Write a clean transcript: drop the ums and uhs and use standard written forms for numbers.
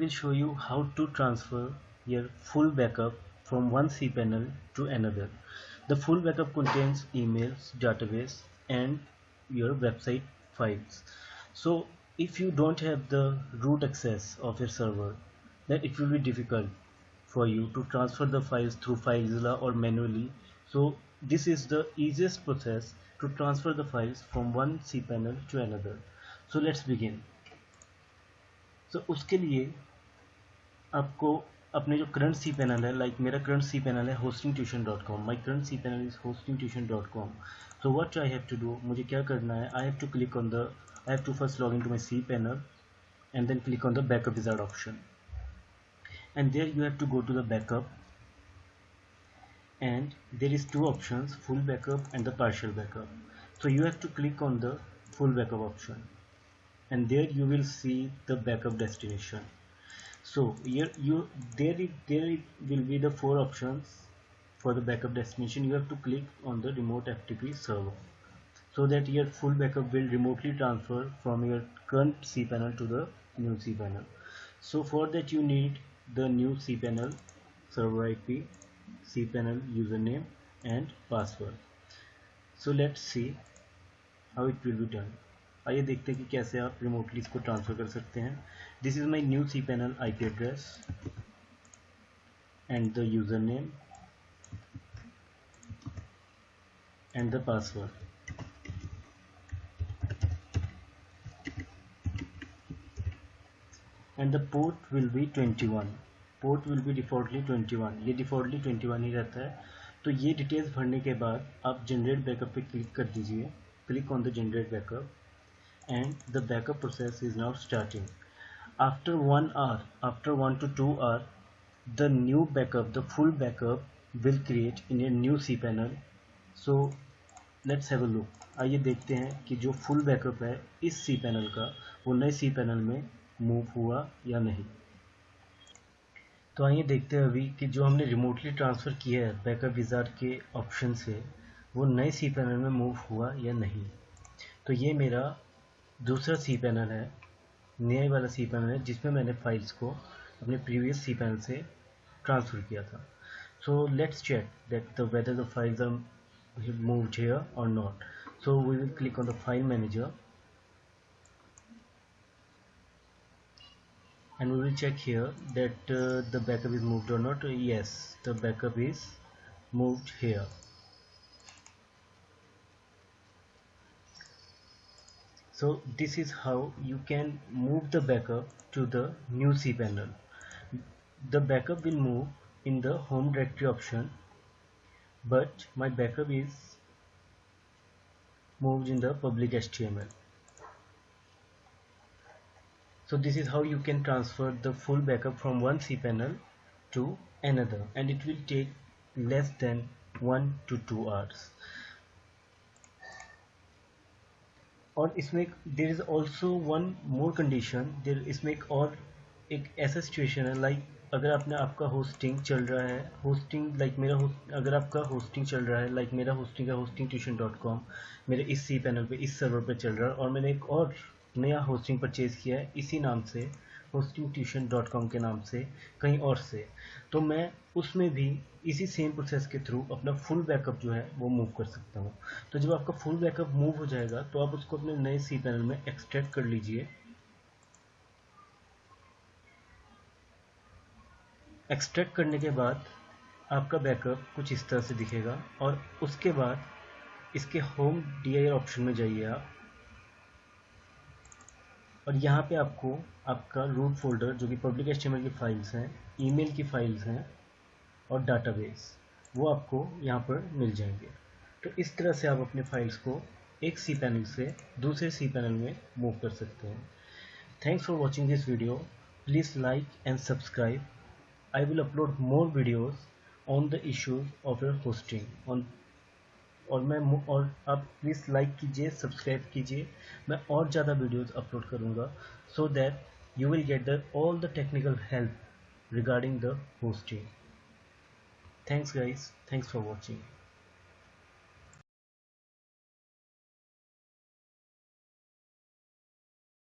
will show you how to transfer your full backup from one cPanel to another. The full backup contains emails, database, and your website files. So if you don't have the root access of your server, then it will be difficult for you to transfer the files through FileZilla or manually. So this is the easiest process to transfer the files from one cPanel to another. So let's begin. So उसके लिए आपको अपने जो current cPanel है, like मेरा current cPanel है hostingtuition.com, my current cPanel is hostingtuition.com. so what I have to do, मुझे क्या करना है, I have to click on the, I have to first log into my cPanel and then click on the backup wizard option, and there you have to go to the backup, and there is two options, full backup and the partial backup. So you have to click on the full backup option, and there you will see the backup destination. So here there will be the four options for the backup destination. You have to click on the remote FTP server so that your full backup will remotely transfer from your current cPanel to the new cPanel. So for that you need the new cPanel server IP, cPanel username and password. So let's see how it will be done. आइए देखते हैं कि कैसे आप remotely इसको transfer कर सकते हैं. This is my new cPanel IP address and the user name and the password. And the port will be 21. Port will be defaultly 21. ये डिफ़ॉल्टली 21 ही रहता है. तो ये डिटेल्स भरने के बाद आप जनरेट बैकअप पे क्लिक कर दीजिए. Click on the generate backup and the backup process is now starting. After 1 hour, after 1 to 2 hours, the new backup, the full backup will create in a new cPanel. So let's have a look. आइए देखते हैं कि जो full backup है इस cPanel का वो नए cPanel में मूव हुआ या नहीं. तो आइए देखते हैं अभी कि जो हमने रिमोटली ट्रांसफ़र किया है बैकअप विज़ार्ड के ऑप्शन से वो नए cPanel में मूव हुआ या नहीं. तो ये मेरा दूसरा cPanel है, नया वाला cPanel है जिसमें मैंने फाइल्स को अपने प्रीवियस cPanel से ट्रांसफ़र किया था. So let's check that the whether the files are moved here और not. So we will click on the file manager and we will check here that the backup is moved or not. Yes, the backup is moved here. So this is how you can move the backup to the new cPanel. The backup will move in the home directory option, but my backup is moved in the public HTML. So this is how you can transfer the full backup from one cPanel to another, and it will take less than 1 to 2 hours. और इसमें there is also one more condition. There इसमें एक ऐसा situation है, like अगर आपका hosting चल रहा है, होस्टिंग लाइक मेरा अगर आपका होस्टिंग चल रहा है, लाइक मेरा होस्टिंग है hostingtuition.com, मेरे इस cPanel पे इस सर्वर पे चल रहा है, और मैंने एक और नया होस्टिंग परचेज़ किया है इसी नाम से, hostingtuition.com के नाम से कहीं और से. तो मैं उसमें भी इसी सेम प्रोसेस के थ्रू अपना फुल बैकअप जो है वो मूव कर सकता हूँ. तो जब आपका फुल बैकअप मूव हो जाएगा तो आप उसको अपने नए cPanel में एक्सट्रैक्ट कर लीजिए. एक्सट्रैक्ट करने के बाद आपका बैकअप कुछ इस तरह से दिखेगा, और उसके बाद इसके होम dir ऑप्शन में जाइए आप, और यहाँ पे आपको आपका रूट फोल्डर जो कि पब्लिक HTML की फाइल्स हैं, ईमेल की फाइल्स हैं और डाटाबेस, वो आपको यहाँ पर मिल जाएंगे. तो इस तरह से आप अपने फाइल्स को एक cPanel से दूसरे cPanel में मूव कर सकते हैं. Thanks for watching this video. Please like and subscribe. I will upload more videos on the issues of your hosting on. और आप प्लीज़ लाइक कीजिए, सब्सक्राइब कीजिए. मैं और ज़्यादा वीडियोस अपलोड करूँगा so that you will get the all the technical help regarding the hosting. Thanks guys, thanks for watching.